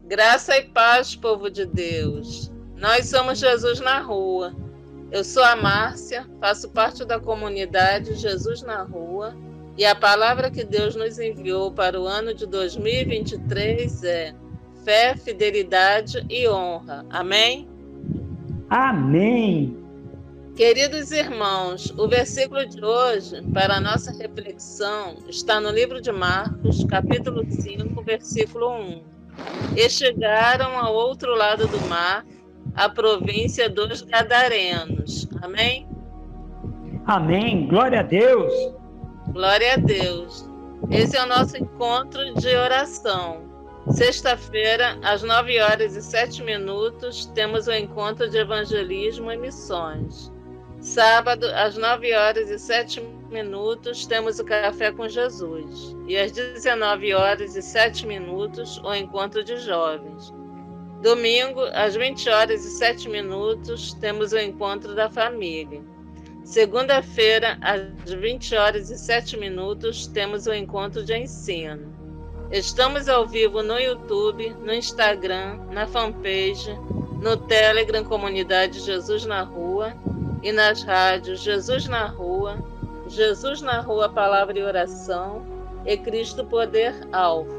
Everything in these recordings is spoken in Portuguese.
Graça e paz, povo de Deus. Nós somos Jesus na Rua. Eu sou a Márcia, faço parte da comunidade Jesus na Rua e a palavra que Deus nos enviou para o ano de 2023 é fé, fidelidade e honra. Amém? Amém. Queridos irmãos, o versículo de hoje para a nossa reflexão está no livro de Marcos, capítulo 5, versículo 1. E chegaram ao outro lado do mar, a província dos Gadarenos. Amém? Amém. Glória a Deus. Glória a Deus. Esse é o nosso encontro de oração. Sexta-feira, às 9h07, temos o encontro de evangelismo e missões. Sábado, às 9h07, temos o Café com Jesus. E às 19h07, o encontro de jovens. Domingo, às 20h07, temos o encontro da família. Segunda-feira, às 20h07, temos o encontro de ensino. Estamos ao vivo no YouTube, no Instagram, na fanpage, no Telegram Comunidade Jesus na Rua e nas rádios Jesus na Rua Palavra e Oração e Cristo Poder Alfa.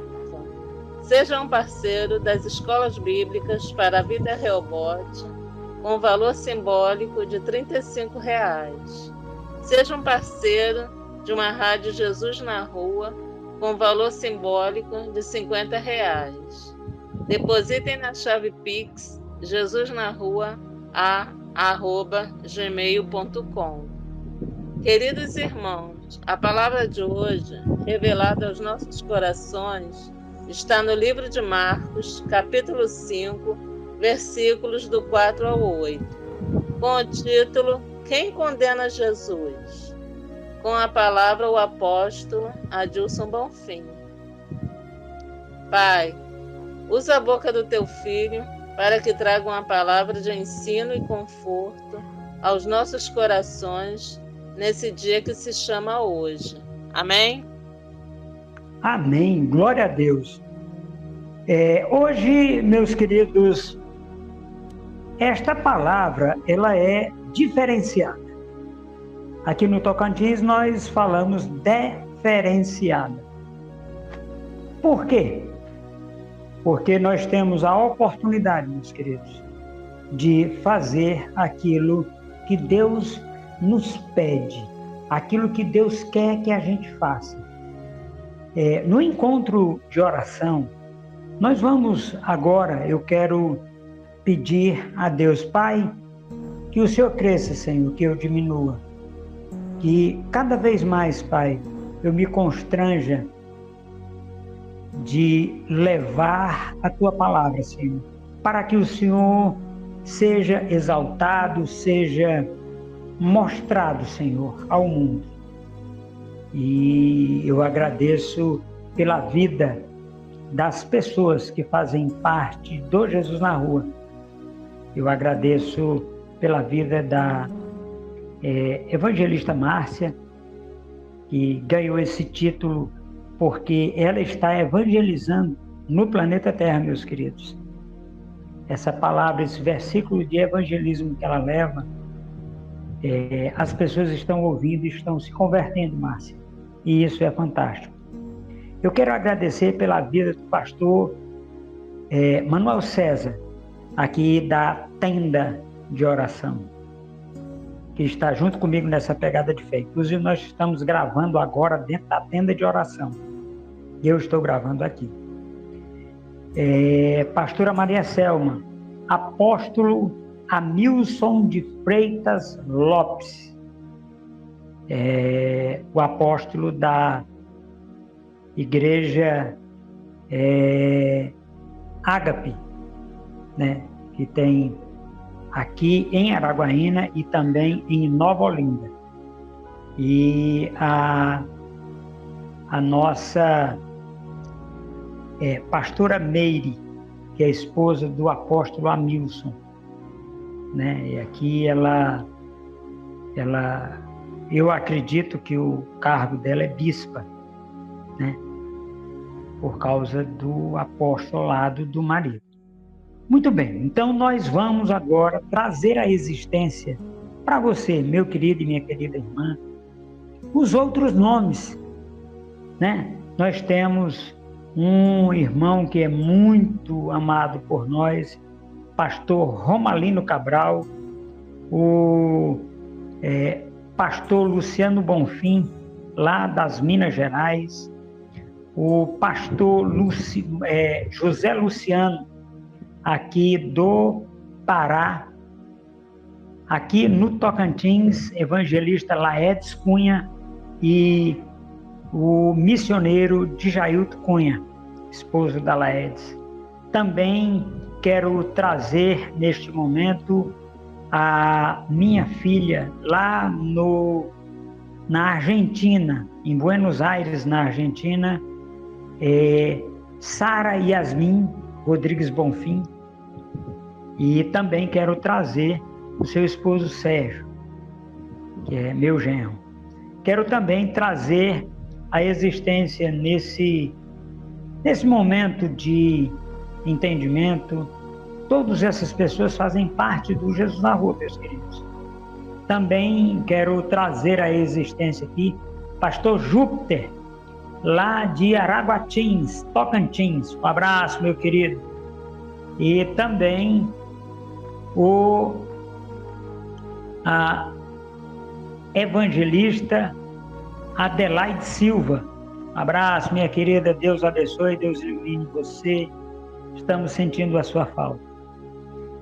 Seja um parceiro das escolas bíblicas para a vida Rehoboth, com valor simbólico de R$ 35. Seja um parceiro de uma rádio Jesus na Rua, com valor simbólico de R$ 50. Depositem na chave Pix jesusnarua@gmail.com. Queridos irmãos, a palavra de hoje, revelada aos nossos corações, está no livro de Marcos, capítulo 5, versículos do 4 ao 8, com o título Quem condena Jesus? Com a palavra o apóstolo Adilson Bonfim. Pai, usa a boca do teu filho para que traga uma palavra de ensino e conforto aos nossos corações nesse dia que se chama hoje. Amém? Amém. Glória a Deus. Hoje, meus queridos, esta palavra, ela é diferenciada. Aqui no Tocantins, nós falamos diferenciada. Por quê? Porque nós temos a oportunidade, meus queridos, de fazer aquilo que Deus nos pede, aquilo que Deus quer que a gente faça. No encontro de oração, nós vamos agora, eu quero pedir a Deus, Pai, que o Senhor cresça, Senhor, que eu diminua. Que cada vez mais, Pai, eu me constranja de levar a Tua palavra, Senhor, para que o Senhor seja exaltado, seja mostrado, Senhor, ao mundo. E eu agradeço pela vida das pessoas que fazem parte do Jesus na Rua. Eu agradeço pela vida da evangelista Márcia, que ganhou esse título porque ela está evangelizando no planeta Terra, meus queridos. Essa palavra, esse versículo de evangelismo que ela leva, as pessoas estão ouvindo e estão se convertendo, Márcia. E isso é fantástico. Eu quero agradecer pela vida do pastor Manuel César, aqui da tenda de oração, que está junto comigo nessa pegada de fé. Inclusive, nós estamos gravando agora dentro da tenda de oração. Eu estou gravando aqui. Pastora Maria Selma, apóstolo Amilson de Freitas Lopes, o apóstolo da igreja Ágape, né, que tem aqui em Araguaína e também em Nova Olinda. E a nossa pastora Meire, que é a esposa do apóstolo Amilson, né? E aqui eu acredito que o cargo dela é bispa, né? por causa do apostolado do marido. Muito bem, então nós vamos agora trazer à existência para você, meu querido e minha querida irmã, os outros nomes, né? Nós temos um irmão que é muito amado por nós, pastor Romalino Cabral, o pastor Luciano Bonfim, lá das Minas Gerais, o pastor José Luciano, aqui do Pará, aqui no Tocantins, evangelista Laedes Cunha e o missioneiro Djailton Cunha, esposo da Laedes. Também quero trazer neste momento a minha filha lá na Argentina, em Buenos Aires, na Argentina, Sara Yasmin Rodrigues Bonfim, e também quero trazer o seu esposo Sérgio, que é meu genro. Quero também trazer a existência nesse momento de entendimento. Todas essas pessoas fazem parte do Jesus na Rua, meus queridos. Também quero trazer à existência aqui pastor Júpiter, lá de Araguatins, Tocantins. Um abraço, meu querido. E também a evangelista Adelaide Silva. Um abraço, minha querida. Deus abençoe, Deus ilumine você. Estamos sentindo a sua falta.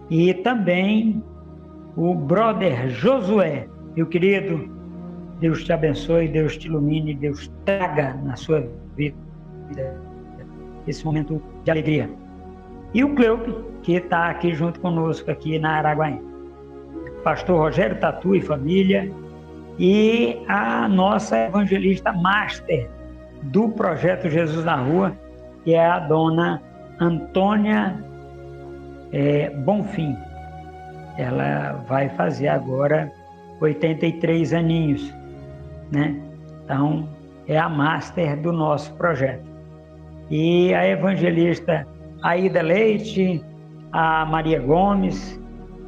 E também o brother Josué, meu querido. Deus te abençoe, Deus te ilumine, Deus traga na sua vida esse momento de alegria. E o Cleupe, que está aqui junto conosco aqui na Araguaína. Pastor Rogério Tatu e família, e a nossa evangelista master do Projeto Jesus na Rua, que é a dona Antônia Bonfim. Ela vai fazer agora 83 aninhos, né? Então, é a master do nosso projeto. E a evangelista Aida Leite, a Maria Gomes,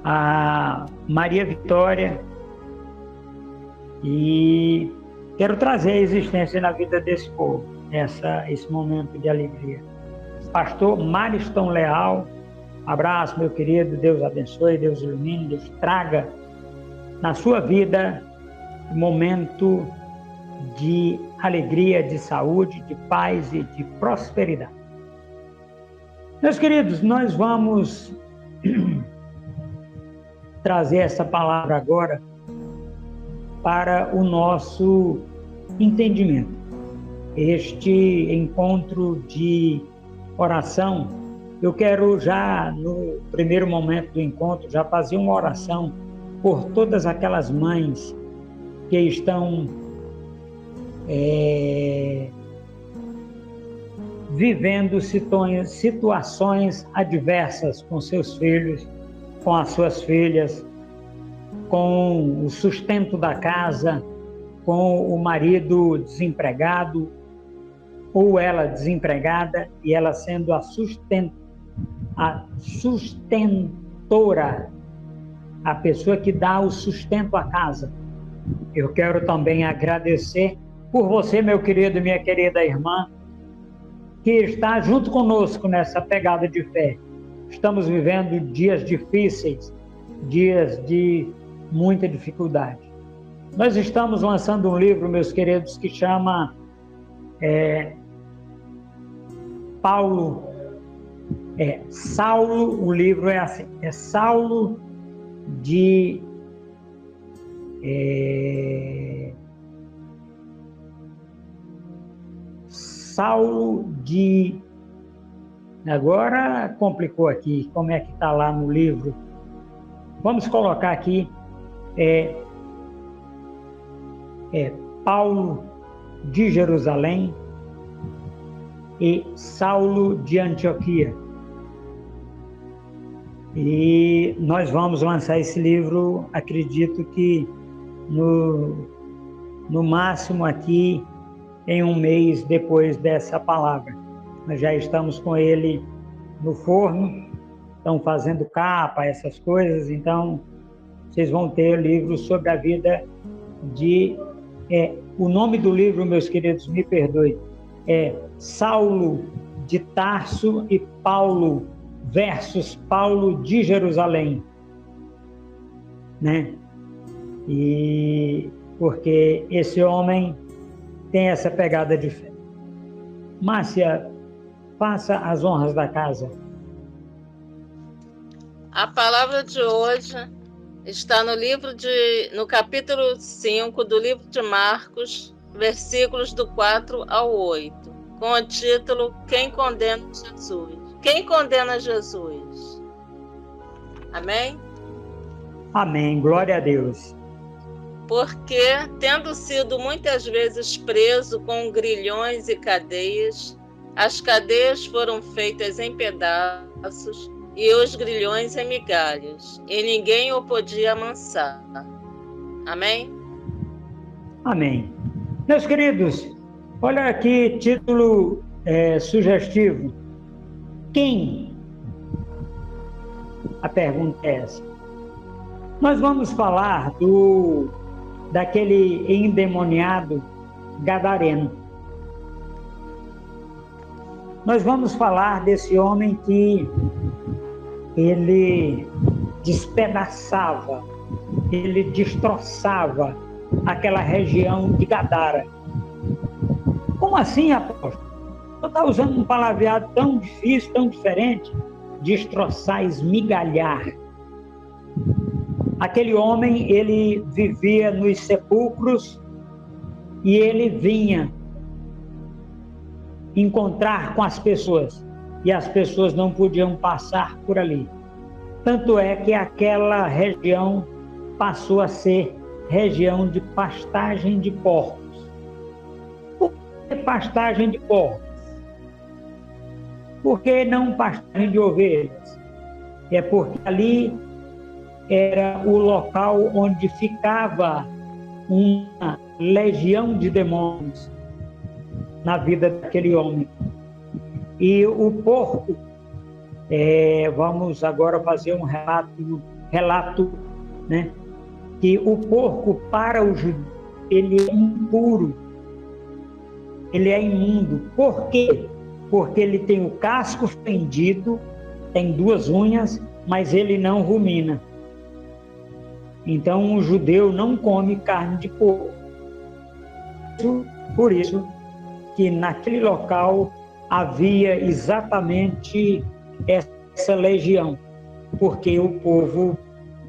a Maria Vitória, e quero trazer a existência na vida desse povo, esse momento de alegria. Pastor Mariston Leal, abraço, meu querido, Deus abençoe, Deus ilumine, Deus traga na sua vida um momento de alegria, de saúde, de paz e de prosperidade. Meus queridos, nós vamos trazer essa palavra agora para o nosso entendimento. Este encontro de oração, eu quero já no primeiro momento do encontro já fazer uma oração por todas aquelas mães que estão vivendo situações adversas com seus filhos, com as suas filhas, com o sustento da casa, com o marido desempregado, ou ela desempregada, e ela sendo a sustentora, a pessoa que dá o sustento à casa. Eu quero também agradecer por você, meu querido e minha querida irmã, que está junto conosco nessa pegada de fé. Estamos vivendo dias difíceis, dias de muita dificuldade. Nós estamos lançando um livro, meus queridos, que chama Saulo, o livro é assim, Saulo de agora complicou aqui, como é que está lá no livro? Vamos colocar aqui Paulo de Jerusalém e Saulo de Antioquia. E nós vamos lançar esse livro, acredito que no máximo aqui em um mês depois dessa palavra. Nós já estamos com ele no forno, estão fazendo capa, essas coisas, então vocês vão ter livros sobre a vida de... o nome do livro, meus queridos, me perdoem, é Saulo de Tarso e Paulo versus Paulo de Jerusalém, né? E porque esse homem tem essa pegada de fé. Márcia, faça as honras da casa. A palavra de hoje está no capítulo 5 do livro de Marcos, versículos do 4 ao 8, com o título Quem condena Jesus? Quem condena Jesus? Amém? Amém, glória a Deus. Porque, tendo sido muitas vezes preso com grilhões e cadeias, as cadeias foram feitas em pedaços e os grilhões em migalhas, e ninguém o podia amansar. Amém? Amém. Meus queridos, olha aqui, título sugestivo. Quem? A pergunta é essa. Nós vamos falar daquele endemoniado gadareno. Nós vamos falar desse homem que ele despedaçava, ele destroçava aquela região de Gadara. Como assim, apóstolo? Você está usando um palavreado tão difícil, tão diferente? Destroçar, esmigalhar. Aquele homem, ele vivia nos sepulcros e ele vinha encontrar com as pessoas e as pessoas não podiam passar por ali. Tanto é que aquela região passou a ser região de pastagem de porcos. Por que pastagem de porcos? Por que não pastagem de ovelhas? É porque ali era o local onde ficava uma legião de demônios na vida daquele homem. E o porco, vamos agora fazer um relato, né? Que o porco, para o judeu, ele é impuro, ele é imundo. Por quê? Porque ele tem o casco fendido, tem 2 unhas, mas ele não rumina. Então, o judeu não come carne de porco. Por isso que naquele local havia exatamente essa legião, porque o povo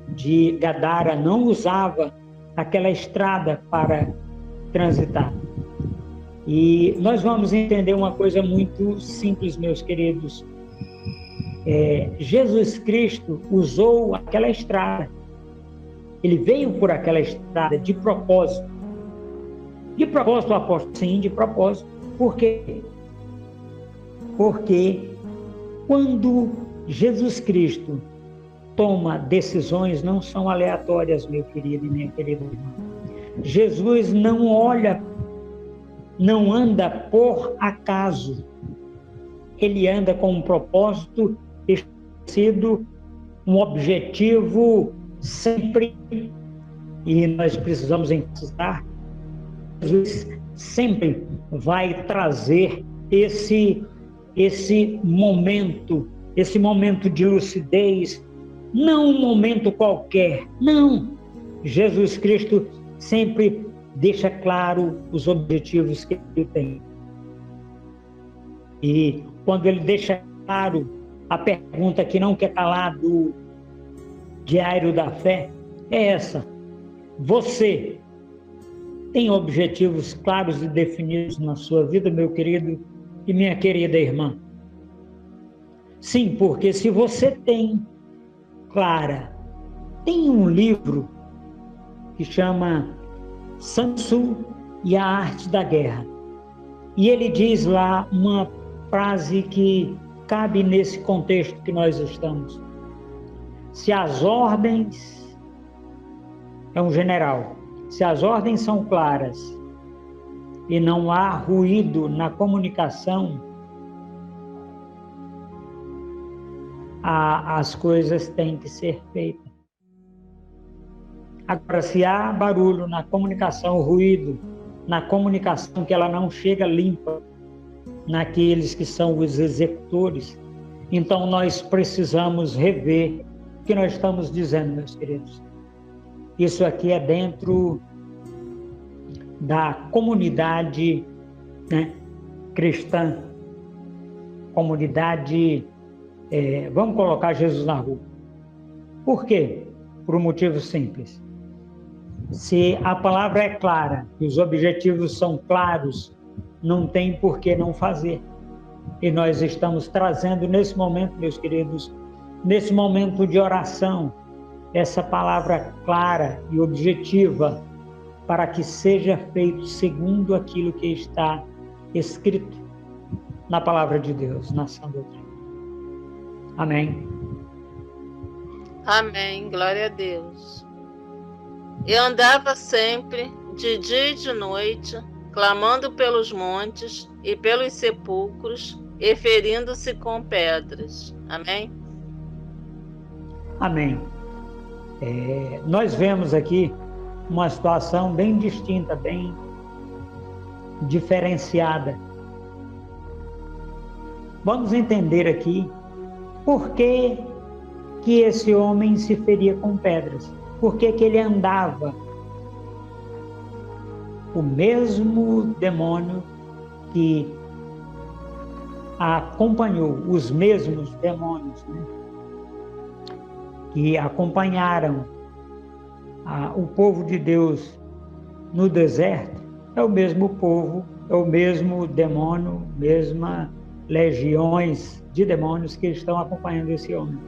de Gadara não usava aquela estrada para transitar. E nós vamos entender uma coisa muito simples, meus queridos. Jesus Cristo usou aquela estrada. Ele veio por aquela estrada de propósito. De propósito, apóstolo? Sim, de propósito. Por quê? Porque quando Jesus Cristo toma decisões, não são aleatórias, meu querido e minha querida irmã. Jesus não olha, não anda por acaso. Ele anda com um propósito estabelecido, um objetivo sempre, e nós precisamos enfatizar, Jesus sempre vai trazer esse momento de lucidez, não um momento qualquer, não. Jesus Cristo sempre deixa claro os objetivos que ele tem. E quando ele deixa claro a pergunta que não quer calar do Diário da Fé, é essa: você tem objetivos claros e definidos na sua vida, meu querido e minha querida irmã? Sim, porque se você tem tem um livro que chama Sun Tzu e a Arte da Guerra. E ele diz lá uma frase que cabe nesse contexto que nós estamos. Se as ordens, é um general, se as ordens são claras e não há ruído na comunicação, as coisas têm que ser feitas. Agora, se há barulho na comunicação, ruído na comunicação, que ela não chega limpa naqueles que são os executores, então nós precisamos rever o que nós estamos dizendo, meus queridos. Isso aqui é dentro da comunidade, né, cristã, comunidade, vamos colocar Jesus na rua. Por quê? Por um motivo simples. Se a palavra é clara e os objetivos são claros, não tem por que não fazer. E nós estamos trazendo nesse momento, meus queridos, nesse momento de oração, essa palavra clara e objetiva para que seja feito segundo aquilo que está escrito na palavra de Deus, na sã doutrina. Amém. Amém. Glória a Deus. E andava sempre, de dia e de noite, clamando pelos montes e pelos sepulcros, e ferindo-se com pedras. Amém? Amém. Nós vemos aqui uma situação bem distinta, bem diferenciada. Vamos entender aqui por que esse homem se feria com pedras. Por que ele andava? O mesmo demônio que acompanhou, os mesmos demônios, né, que acompanharam o povo de Deus no deserto, é o mesmo povo, é o mesmo demônio, mesmas legiões de demônios que estão acompanhando esse homem.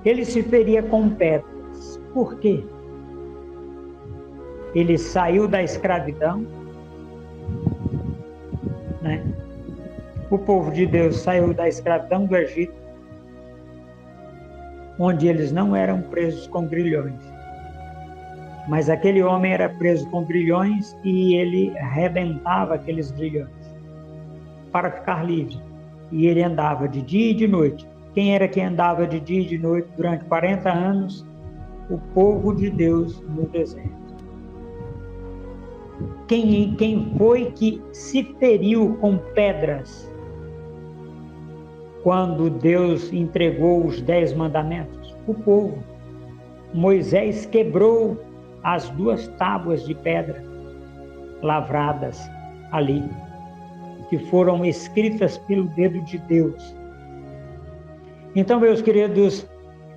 Ele se feria com pedras. Por quê? Ele saiu da escravidão, né? O povo de Deus saiu da escravidão do Egito, onde eles não eram presos com grilhões. Mas aquele homem era preso com grilhões e ele arrebentava aqueles grilhões para ficar livre. E ele andava de dia e de noite. Quem era que andava de dia e de noite durante 40 anos? O povo de Deus no deserto. Quem foi que se feriu com pedras quando Deus entregou os 10 mandamentos? O povo. Moisés quebrou as 2 tábuas de pedra lavradas ali, que foram escritas pelo dedo de Deus. Então, meus queridos,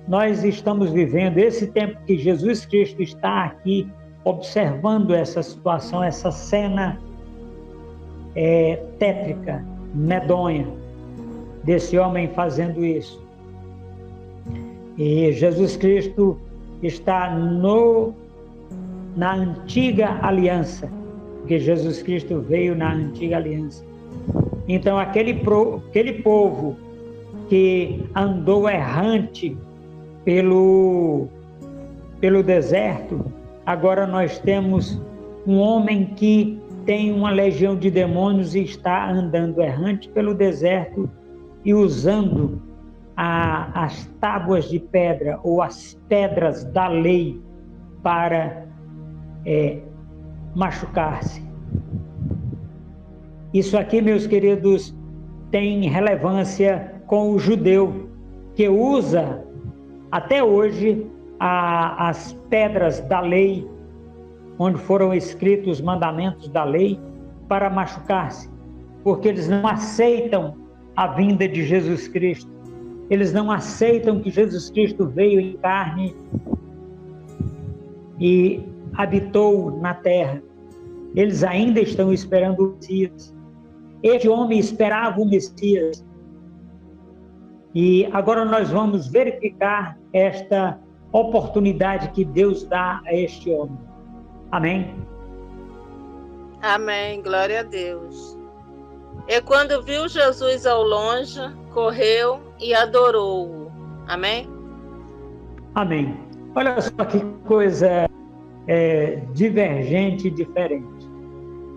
nós estamos vivendo esse tempo que Jesus Cristo está aqui observando essa situação, essa cena tétrica, medonha, desse homem fazendo isso. E Jesus Cristo está na antiga aliança, porque Jesus Cristo veio na antiga aliança. Então, aquele povo que andou errante pelo deserto, agora nós temos um homem que tem uma legião de demônios e está andando errante pelo deserto e usando as tábuas de pedra ou as pedras da lei para machucar-se. Isso aqui, meus queridos, tem relevância com o judeu, que usa até hoje as pedras da lei, onde foram escritos os mandamentos da lei, para machucar-se, porque eles não aceitam a vinda de Jesus Cristo. Eles não aceitam que Jesus Cristo veio em carne e habitou na terra. Eles ainda estão esperando o Messias. Este homem esperava o Messias. E agora nós vamos verificar esta oportunidade que Deus dá a este homem. Amém? Amém. Glória a Deus. E quando viu Jesus ao longe, correu e adorou-o. Amém? Amém. Olha só que coisa divergente e diferente.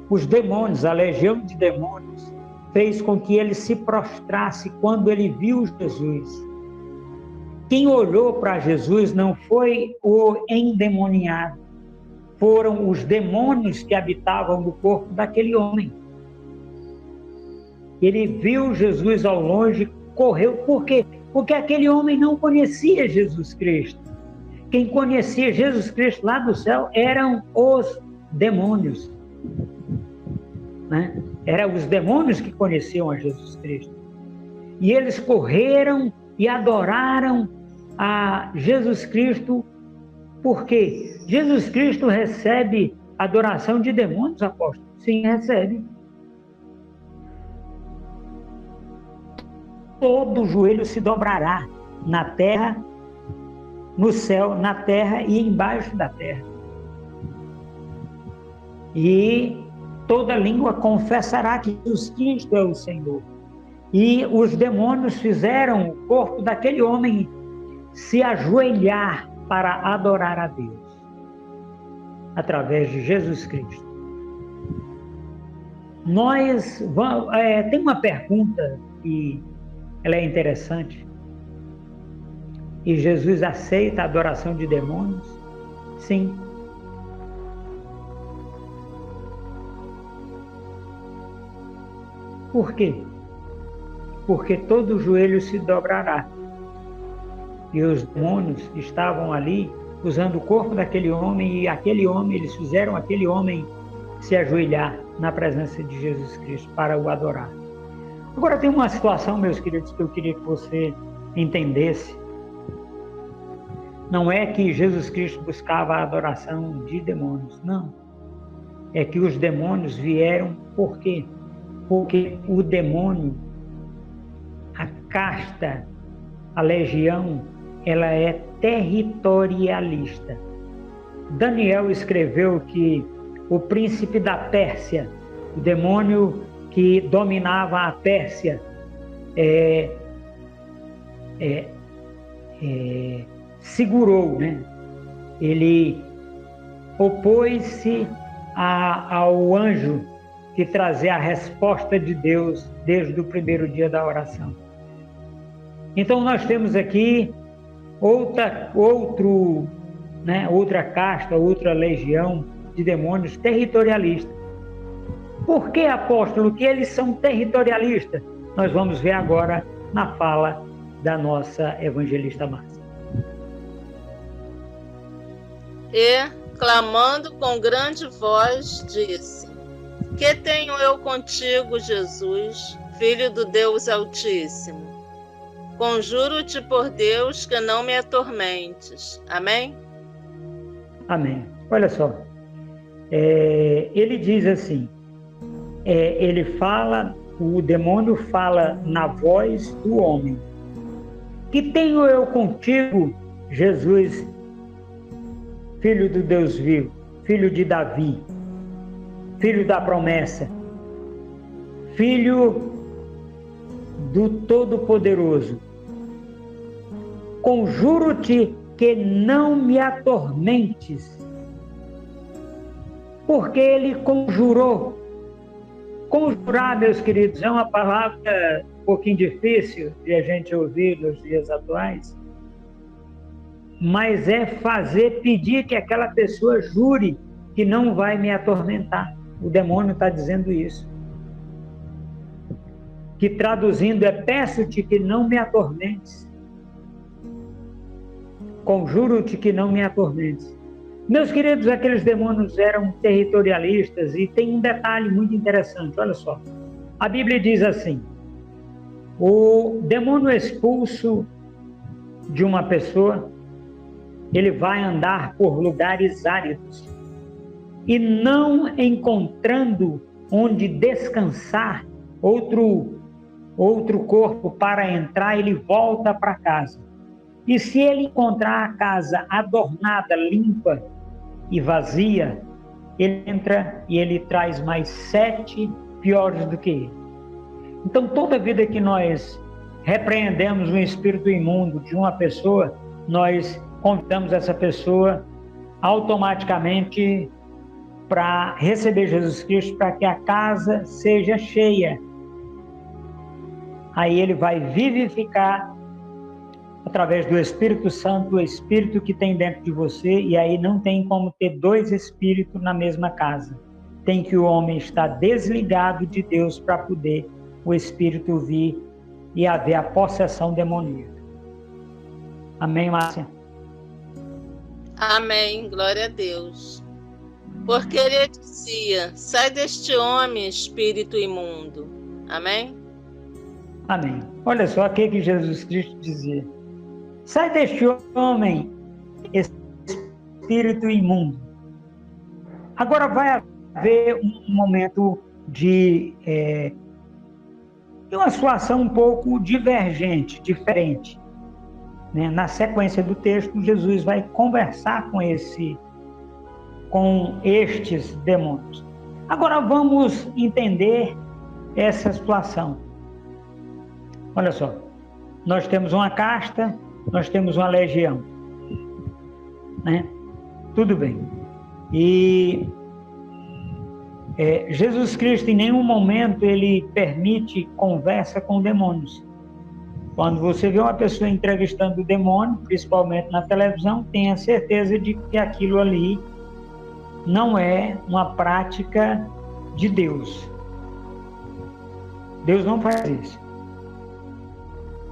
Os demônios, a legião de demônios, fez com que ele se prostrasse quando ele viu Jesus. Quem olhou para Jesus não foi o endemoniado, foram os demônios que habitavam no corpo daquele homem. Ele viu Jesus ao longe, correu. Por quê? Porque aquele homem não conhecia Jesus Cristo. Quem conhecia Jesus Cristo lá do céu eram os demônios, né? Eram os demônios que conheciam a Jesus Cristo. E eles correram e adoraram a Jesus Cristo. Por quê? Jesus Cristo recebe adoração de demônios, apóstolo? Sim, recebe. Todo joelho se dobrará na terra, no céu, na terra e embaixo da terra. E toda língua confessará que Jesus Cristo é o Senhor. E os demônios fizeram o corpo daquele homem se ajoelhar para adorar a Deus, através de Jesus Cristo. Nós vamos, tem uma pergunta que ela é interessante. E Jesus aceita a adoração de demônios? Sim. Por quê? Porque todo joelho se dobrará. E os demônios estavam ali usando o corpo daquele homem, e aquele homem, eles fizeram aquele homem se ajoelhar na presença de Jesus Cristo para o adorar. Agora tem uma situação, meus queridos, que eu queria que você entendesse. Não é que Jesus Cristo buscava a adoração de demônios, não. É que os demônios vieram por quê? Porque o demônio, a casta, a legião, ela é territorialista. Daniel escreveu que o príncipe da Pérsia, o demônio que dominava a Pérsia, segurou, né? Ele opôs-se ao anjo que trazia a resposta de Deus desde o primeiro dia da oração. Então nós temos aqui outra casta, outra legião de demônios territorialistas. Por que, apóstolo, que eles são territorialistas? Nós vamos ver agora na fala da nossa evangelista Márcia. E, clamando com grande voz, disse: Que tenho eu contigo, Jesus, Filho do Deus Altíssimo? Conjuro-te por Deus que não me atormentes. Amém? Amém. Olha só, ele diz assim, ele fala, o demônio fala na voz do homem: Que tenho eu contigo, Jesus, Filho do Deus vivo, Filho de Davi, Filho da promessa, Filho do Todo-Poderoso. Conjuro-te que não me atormentes. Porque ele conjurou. Conjurar, meus queridos, é uma palavra um pouquinho difícil de a gente ouvir nos dias atuais, mas é pedir que aquela pessoa jure que não vai me atormentar. O demônio está dizendo isso. Que traduzindo peço-te que não me atormentes. Conjuro-te que não me atormentes. Meus queridos, aqueles demônios eram territorialistas, e tem um detalhe muito interessante, olha só. A Bíblia diz assim: o demônio expulso de uma pessoa, ele vai andar por lugares áridos e não encontrando onde descansar, outro corpo para entrar, ele volta para casa. E se ele encontrar a casa adornada, limpa e vazia, ele entra e ele traz mais 7 piores do que ele. Então, toda vida que nós repreendemos um espírito imundo de uma pessoa, nós convidamos essa pessoa automaticamente para receber Jesus Cristo, para que a casa seja cheia aí ele vai vivificar através do Espírito Santo, o Espírito que tem dentro de você, e aí não tem como ter dois espíritos na mesma casa. Tem que o homem estar desligado de Deus para poder o Espírito vir e haver a possessão demoníaca. Amém, Márcia? Amém, glória a Deus. Porque ele dizia, sai deste homem, espírito imundo. Amém? Amém. Olha só o que Jesus Cristo dizia. Sai deste homem, espírito imundo. Agora vai haver um momento de uma situação um pouco divergente, diferente. Né? Na sequência do texto, Jesus vai conversar com estes demônios. Agora vamos entender essa situação. Olha só, nós temos uma casta, nós temos uma legião, né? Tudo bem. E Jesus Cristo em nenhum momento ele permite conversa com demônios. Quando você vê uma pessoa entrevistando o demônio, principalmente na televisão, tenha certeza de que aquilo ali não é uma prática de Deus. Deus não faz isso.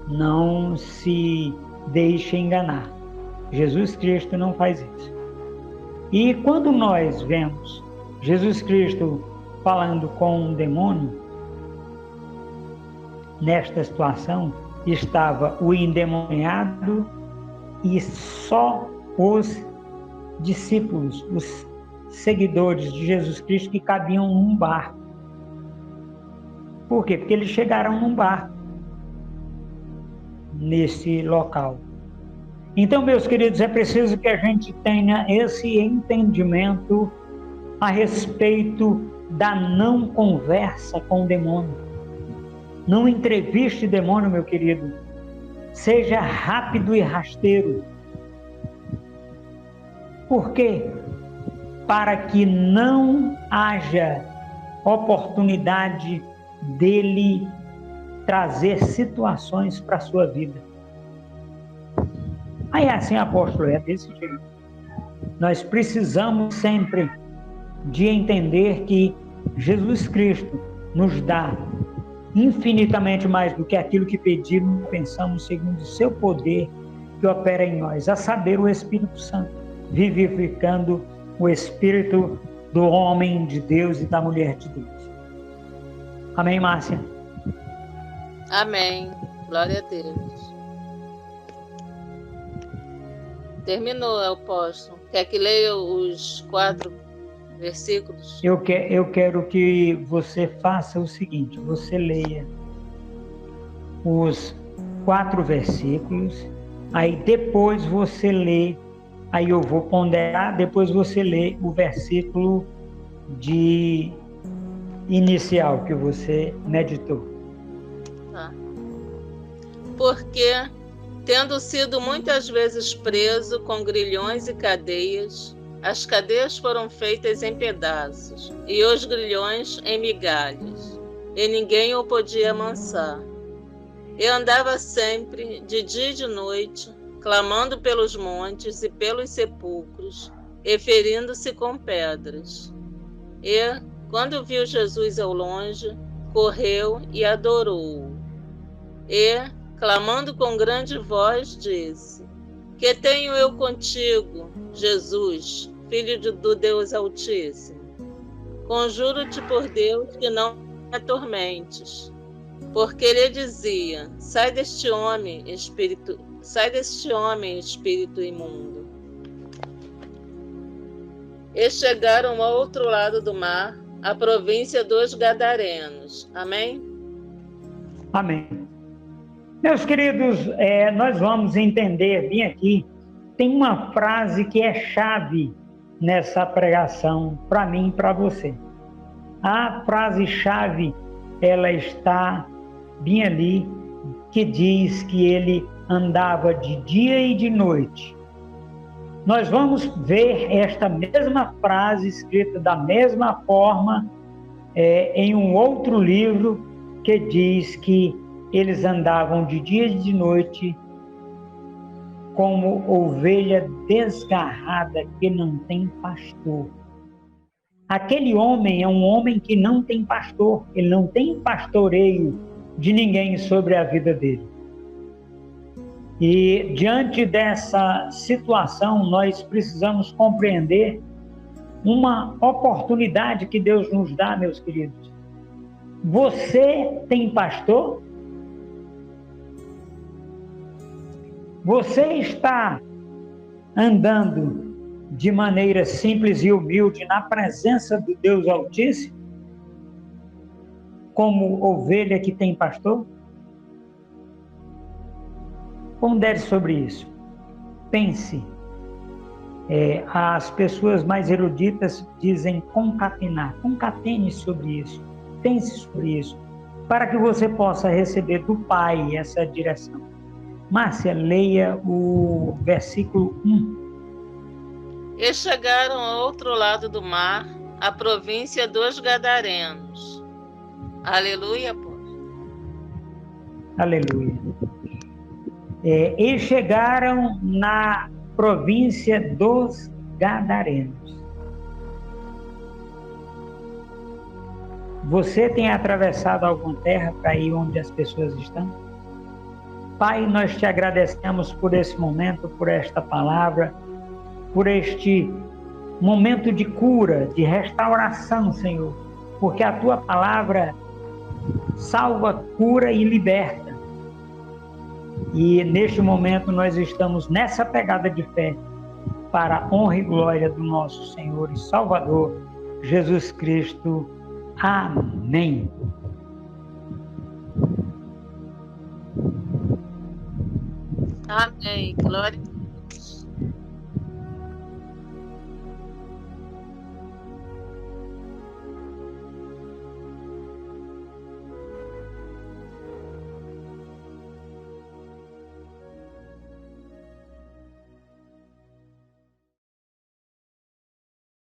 Não se deixe enganar. Jesus Cristo não faz isso. E quando nós vemos Jesus Cristo falando com um demônio, nesta situação estava o endemoniado e só os discípulos, os seguidores de Jesus Cristo que cabiam num barco. Por quê? Porque eles chegaram num barco nesse local. Então, meus queridos, é preciso que a gente tenha esse entendimento a respeito da não conversa com o demônio. Não entreviste demônio, meu querido. Seja rápido e rasteiro. Por quê? Para que não haja oportunidade dele trazer situações para a sua vida. Aí assim, apóstolo, é desse jeito. Nós precisamos sempre de entender que Jesus Cristo nos dá infinitamente mais do que aquilo que pedimos, pensamos, segundo o seu poder que opera em nós, a saber, o Espírito Santo, vivificando o espírito do homem de Deus e da mulher de Deus. Amém, Márcia? Amém. Glória a Deus. Terminou, apóstolo. Quer que leia os 4 versículos? Eu quero que você faça o seguinte, você leia os 4 versículos, aí depois você lê, aí eu vou ponderar, depois você lê o versículo de inicial que você meditou. Tá. Porque, tendo sido muitas vezes preso com grilhões e cadeias, as cadeias foram feitas em pedaços, e os grilhões em migalhas, e ninguém o podia amansar. E andava sempre, de dia e de noite, clamando pelos montes e pelos sepulcros, e ferindo-se com pedras. E, quando viu Jesus ao longe, correu e adorou-o. E, clamando com grande voz, disse: Que tenho eu contigo, Jesus, Filho do Deus Altíssimo? Conjuro-te por Deus que não me atormentes. Porque ele dizia: Sai deste homem, espírito imundo. E chegaram ao outro lado do mar, à província dos Gadarenos. Amém? Amém. Meus queridos, nós vamos entender bem aqui, tem uma frase que é chave nessa pregação, para mim e para você. A frase-chave, ela está bem ali, que diz que ele andava de dia e de noite. Nós vamos ver esta mesma frase escrita da mesma forma em um outro livro que diz que eles andavam de dia e de noite como ovelha desgarrada que não tem pastor. Aquele homem é um homem que não tem pastor, ele não tem pastoreio de ninguém sobre a vida dele. E diante dessa situação, nós precisamos compreender uma oportunidade que Deus nos dá, meus queridos. Você tem pastor? Você está andando de maneira simples e humilde na presença do Deus Altíssimo, como ovelha que tem pastor? Pondere sobre isso. Pense. As pessoas mais eruditas dizem concatenar. Concatene sobre isso. Pense sobre isso, para que você possa receber do Pai essa direção. Márcia, leia o versículo 1. E chegaram ao outro lado do mar, a província dos Gadarenos. Aleluia, pô. Aleluia. E chegaram na província dos Gadarenos. Você tem atravessado alguma terra para ir onde as pessoas estão? Pai, nós te agradecemos por esse momento, por esta palavra, por este momento de cura, de restauração, Senhor, porque a tua palavra salva, cura e liberta. E neste momento nós estamos nessa pegada de fé para a honra e glória do nosso Senhor e Salvador, Jesus Cristo. Amém. Amém. Glória a